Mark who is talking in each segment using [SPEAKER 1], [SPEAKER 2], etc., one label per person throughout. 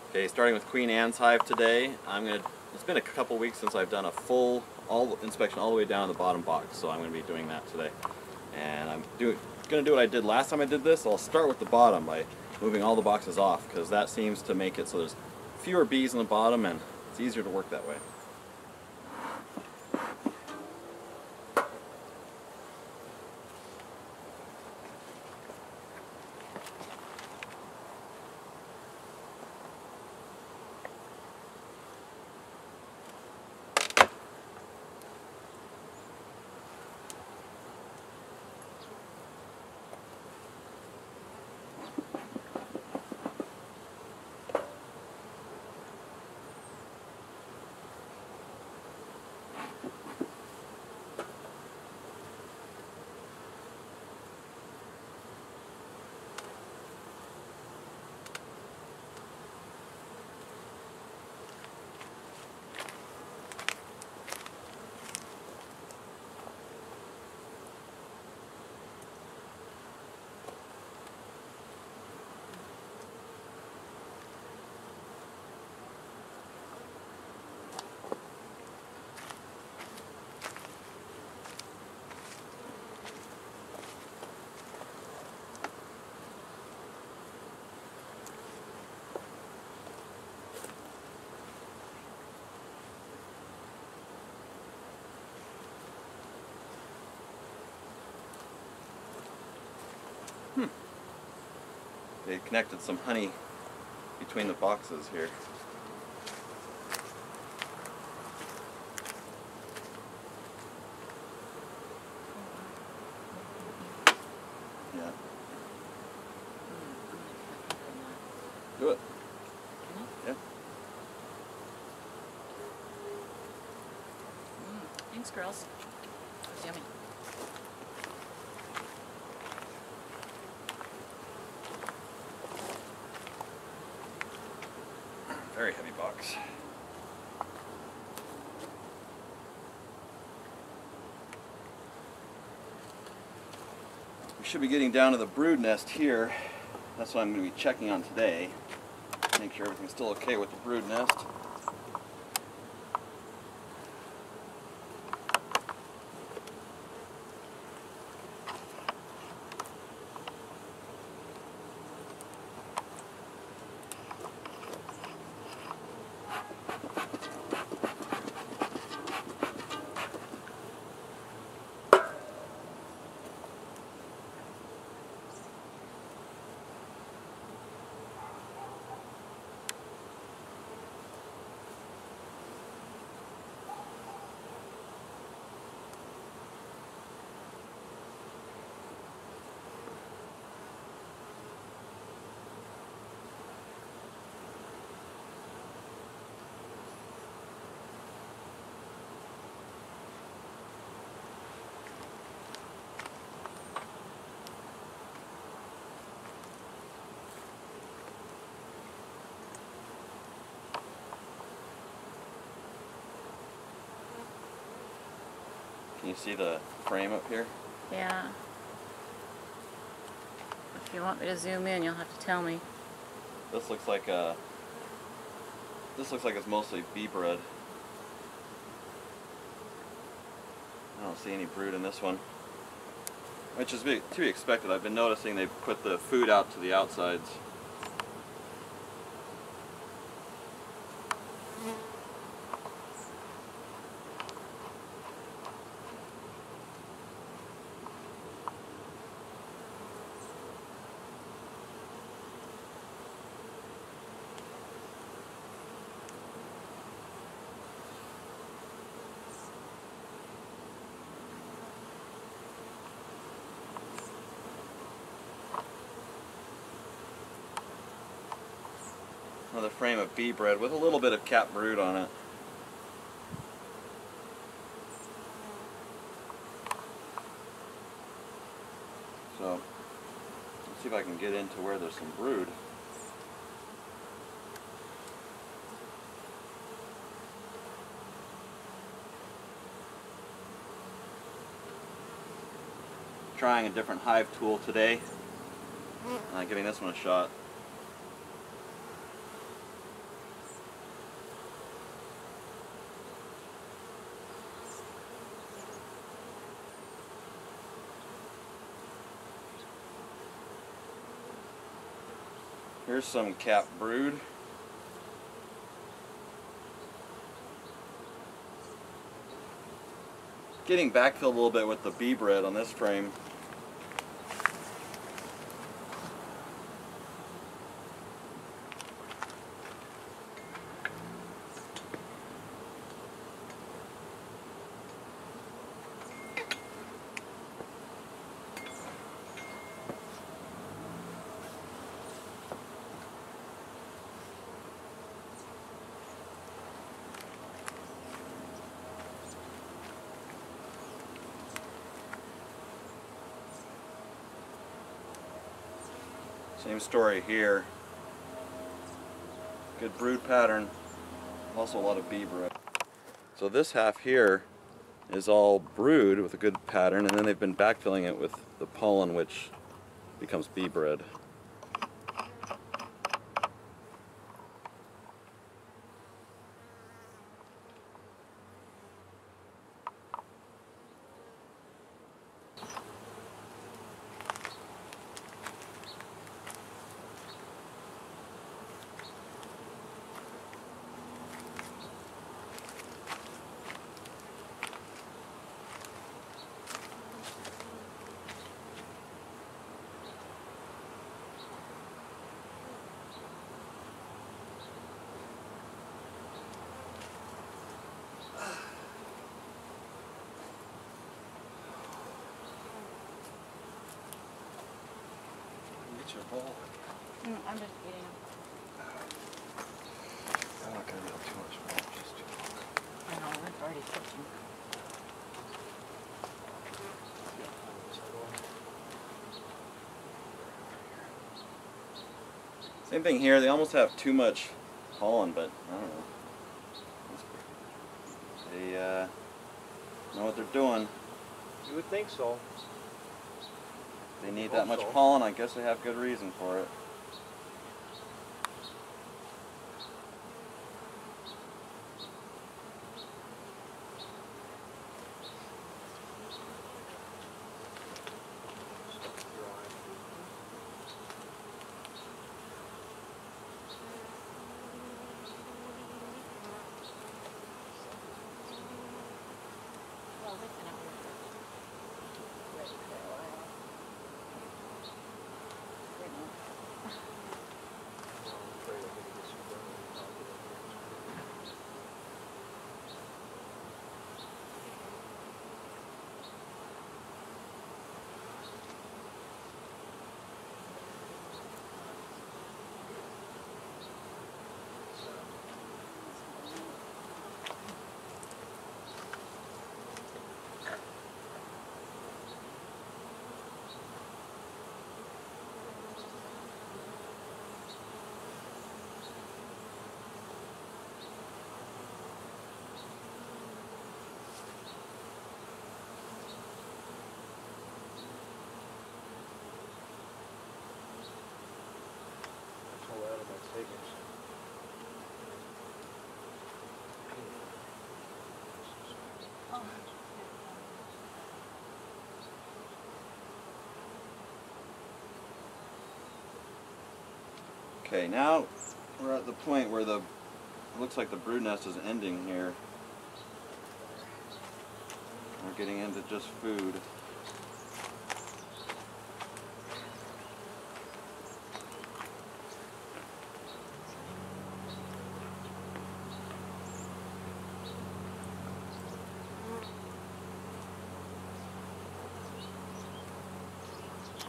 [SPEAKER 1] Okay, starting with Queen Anne's hive today. It's been a couple weeks since I've done a full inspection all the way down to the bottom box, so I'm going to be doing that today. And I'm going to do what I did last time I did this. I'll start with the bottom by moving all the boxes off, because that seems to make it so there's fewer bees in the bottom and it's easier to work that way. They connected some honey between the boxes here. Yeah. Do it. Yeah.
[SPEAKER 2] Thanks, girls. That was yummy.
[SPEAKER 1] Very heavy box. We should be getting down to the brood nest here. That's what I'm going to be checking on today. Make sure everything's still okay with the brood nest. Can you see the frame up here?
[SPEAKER 2] Yeah. If you want me to zoom in, you'll have to tell me.
[SPEAKER 1] This looks like it's mostly bee brood. I don't see any brood in this one, which is to be expected. I've been noticing they put the food out to the outsides. Another frame of bee bread with a little bit of capped brood on it. So, let's see if I can get into where there's some brood. Trying a different hive tool today. Giving this one a shot. Here's some cap brood. Getting backfilled a little bit with the bee bread on this frame. Same story here. Good brood pattern. Also a lot of bee bread. So this half here is all brood with a good pattern, and then they've been backfilling it with the pollen, which becomes bee bread. Get your bowl.
[SPEAKER 2] I'm just eating them.
[SPEAKER 1] I'm not going to get too much more. Just too long.
[SPEAKER 2] I know, I've already cooked them.
[SPEAKER 1] Same thing here. They almost have too much pollen, but I don't know. They know what they're doing.
[SPEAKER 3] You would think so.
[SPEAKER 1] They need that much pollen. I guess they have good reason for it.
[SPEAKER 2] Well, they can have ready for a while. Okay, now we're at the point where it looks like the brood nest is ending here. We're getting into just food.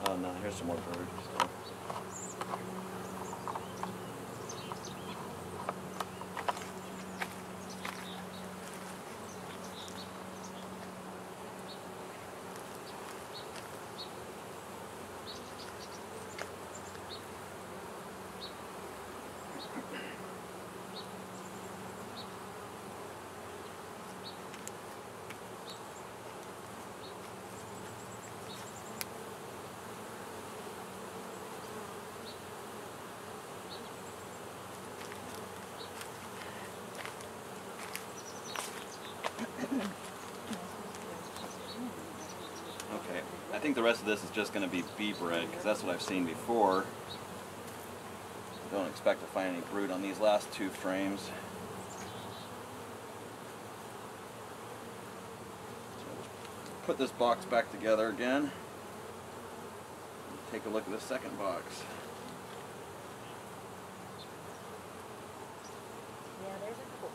[SPEAKER 2] Oh no, here's some more brood stuff. Okay, I think the rest of this is just going to be bee bread because that's what I've seen before. Don't expect to find any brood on these last 2 frames. So just put this box back together again. Take a look at the second box.
[SPEAKER 4] Yeah, there's a couple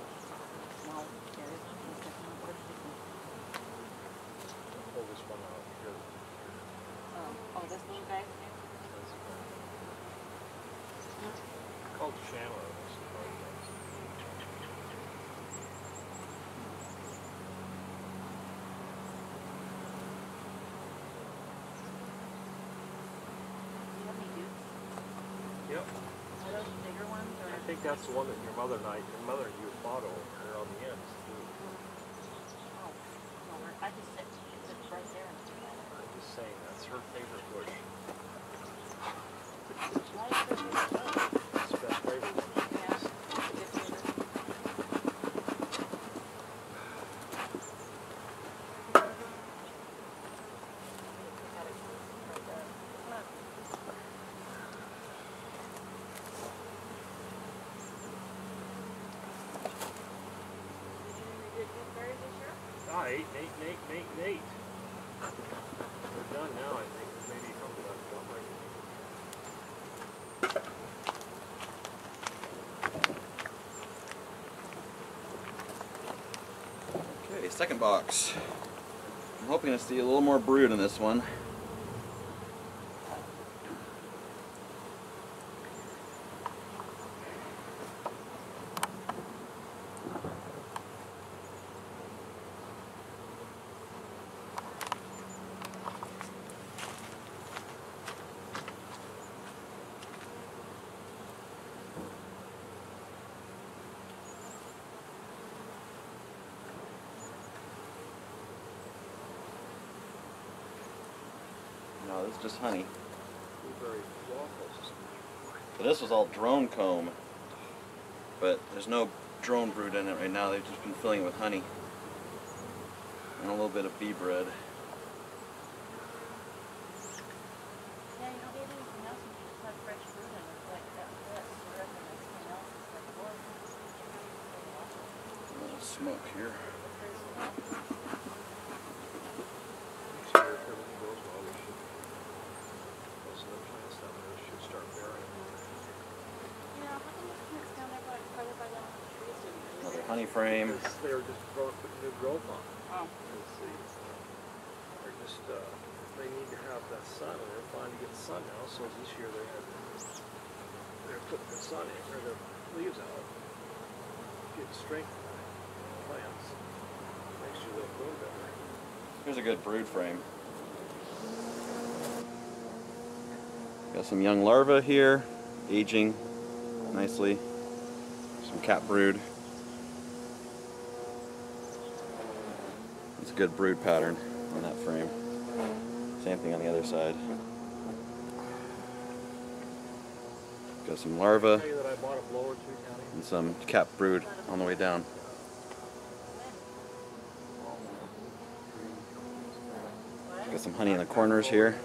[SPEAKER 4] small areas on the second one.
[SPEAKER 3] Pull this one out here.
[SPEAKER 4] Oh, this little guy?
[SPEAKER 3] Called Chandler. Yep.
[SPEAKER 4] Are those bigger ones? Or?
[SPEAKER 3] I think that's the one that your mother and you fought over on the ends.
[SPEAKER 4] Oh, no, I just said it's right there.
[SPEAKER 3] I'm just saying, that's her favorite bush.
[SPEAKER 4] Why is it bigger?
[SPEAKER 3] It's her favorite one.
[SPEAKER 4] Yeah, it's a good flavor.
[SPEAKER 3] Nate. We're done now, I think. Maybe a couple of them.
[SPEAKER 2] Okay, second box. I'm hoping to see a little more brood in this one. No, this is just honey.
[SPEAKER 3] Blueberry waffles.
[SPEAKER 2] But this was all drone comb. But there's no drone brood in it right now. They've just been filling it with honey. And a little bit of bee bread.
[SPEAKER 4] Yeah, you don't need anything else. You just have fresh fruit in it like that. The rest of everything else is like wood.
[SPEAKER 2] A little smoke here. Another honey frame.
[SPEAKER 3] They were just putting new growth on.
[SPEAKER 4] Oh.
[SPEAKER 3] They're just, they need to have that sun, and they're trying to get sun now, so this year they're putting the sun in, or the leaves out, get strength in the plants. Makes you look bloom better.
[SPEAKER 2] Here's a good brood frame. Got some young larvae here, aging nicely. Some cap brood. It's a good brood pattern on that frame. Same thing on the other side. Got some larvae
[SPEAKER 3] Tell you that I bought a blower too, County.
[SPEAKER 2] and some cap brood on the way down. Got some honey in the corners here.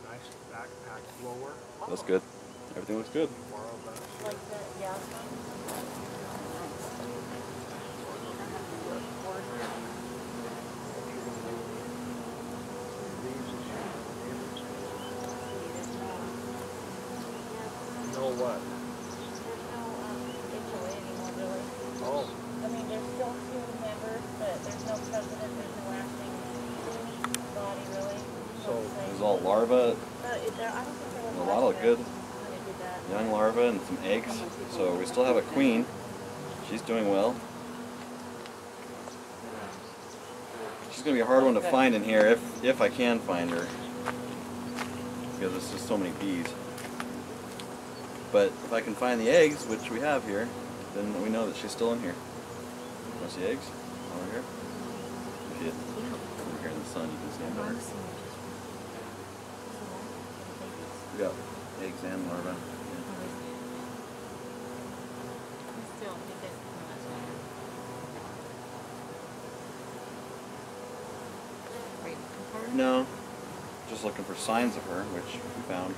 [SPEAKER 3] Nice backpack blower.
[SPEAKER 2] That's good. Everything looks good.
[SPEAKER 4] Like the, yeah.
[SPEAKER 3] No what?
[SPEAKER 4] There's no HOA anymore, really.
[SPEAKER 3] Oh.
[SPEAKER 4] I mean, there's still 2 members, but there's no president, there's no acting body, really.
[SPEAKER 2] So this is all larvae,
[SPEAKER 4] But I don't think there was
[SPEAKER 2] a lot of good
[SPEAKER 4] when they did that.
[SPEAKER 2] young larvae and some eggs. So we still have a queen. She's doing well. She's gonna be a hard one to find in here if I can find her, because there's just so many bees. But if I can find the eggs, which we have here, then we know that she's still in here. Want to see eggs? Over here? If you over here in the sun, you can see them better. We got eggs and larvae. Yeah. No, just looking for signs of her, which we found.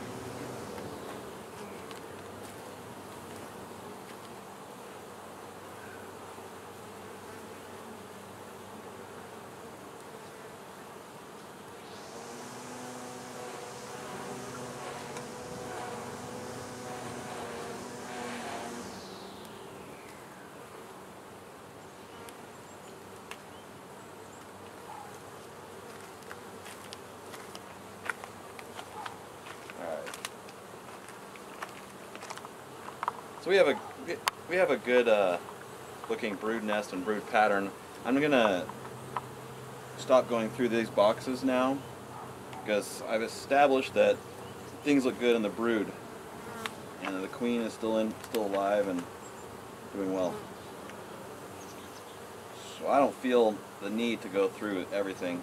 [SPEAKER 2] So we have a good looking brood nest and brood pattern. I'm gonna stop going through these boxes now because I've established that things look good in the brood, and the queen is still alive and doing well. So I don't feel the need to go through everything.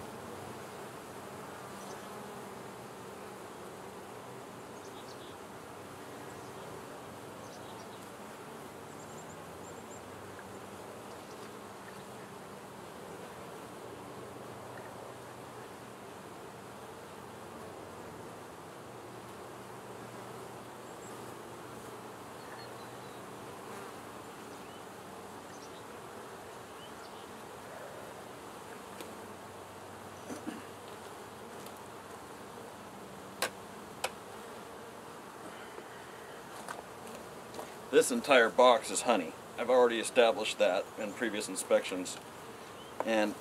[SPEAKER 2] This entire box is honey. I've already established that in previous inspections. And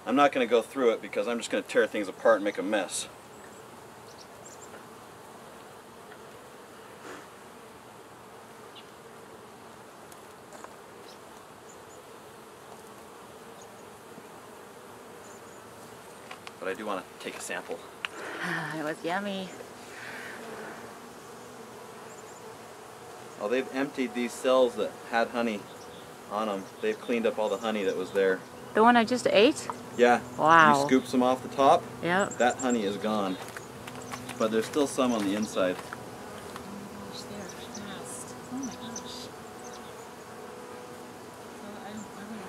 [SPEAKER 2] I'm not going to go through it because I'm just going to tear things apart and make a mess. But I do want to take a sample.
[SPEAKER 4] It was yummy.
[SPEAKER 2] Oh, they've emptied these cells that had honey on them. They've cleaned up all the honey that was there.
[SPEAKER 4] The one I just ate?
[SPEAKER 2] Yeah.
[SPEAKER 4] Wow.
[SPEAKER 2] You scoop some off the top.
[SPEAKER 4] Yep.
[SPEAKER 2] That honey is gone. But there's still some on the inside.
[SPEAKER 5] Gosh, they are fast. Oh my gosh. Well, I don't know.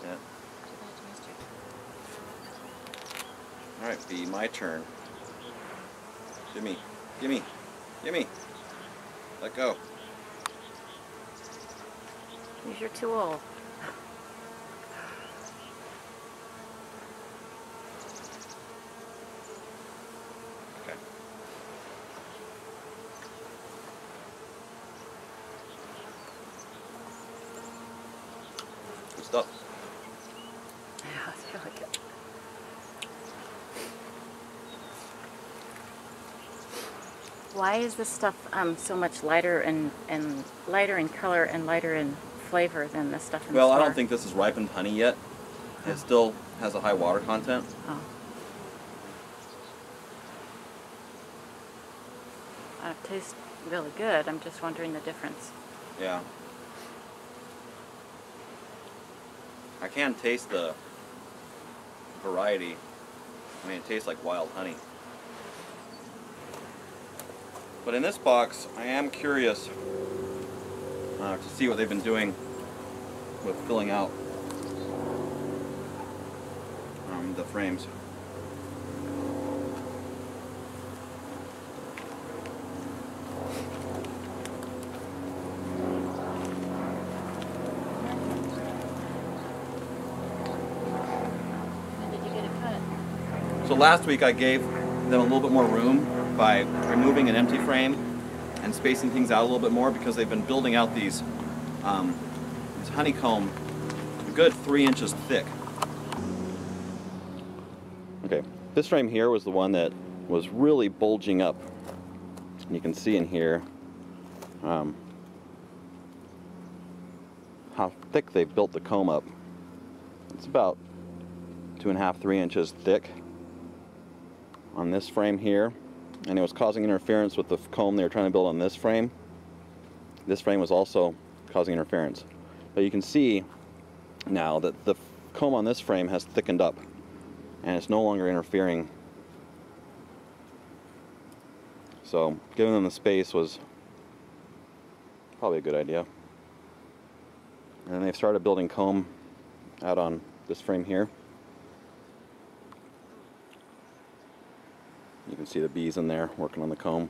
[SPEAKER 2] Yeah. Alright, be my turn. Gimme. Gimme. Gimme. Let go.
[SPEAKER 4] Use your tool.
[SPEAKER 2] Okay. Good stuff.
[SPEAKER 4] Yeah, it's really good. Why is this stuff so much lighter and lighter in color and lighter in flavor than the stuff in the
[SPEAKER 2] Well, I
[SPEAKER 4] store?
[SPEAKER 2] don't think this is ripened honey yet. It still has a high water content.
[SPEAKER 4] Oh. It tastes really good. I'm just wondering the difference.
[SPEAKER 2] Yeah. I can taste the variety. I mean, it tastes like wild honey. But in this box, I am curious to see what they've been doing with filling out the frames.
[SPEAKER 4] When did you get it cut?
[SPEAKER 2] So last week I gave them a little bit more room by removing an empty frame and spacing things out a little bit more because they've been building out these honeycomb a good 3 inches thick. Okay, this frame here was the one that was really bulging up. You can see in here how thick they've built the comb up. It's about 2.5, 3 inches thick on this frame here, and it was causing interference with the comb they were trying to build on this frame. This frame was also causing interference. But you can see now that the comb on this frame has thickened up and it's no longer interfering. So giving them the space was probably a good idea. And they've started building comb out on this frame here. You can see the bees in there working on the comb.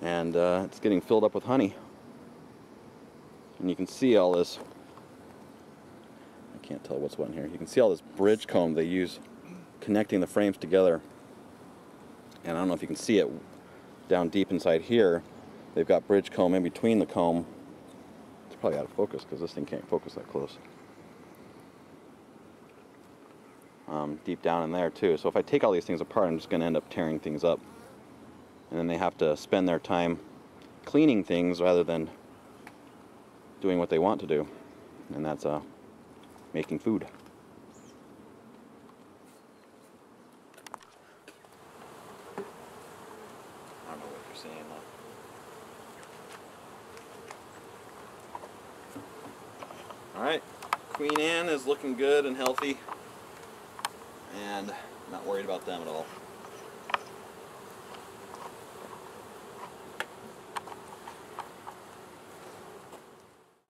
[SPEAKER 2] And it's getting filled up with honey. And you can see all this, I can't tell what's what in here. You can see all this bridge comb they use connecting the frames together. And I don't know if you can see it down deep inside here. They've got bridge comb in between the comb. It's probably out of focus because this thing can't focus that close. deep down in there too. So if I take all these things apart, I'm just going to end up tearing things up. And then they have to spend their time cleaning things rather than doing what they want to do. And that's making food. I don't know what you're seeing. Alright, Queen Anne is looking good and healthy. And not worried about them at all.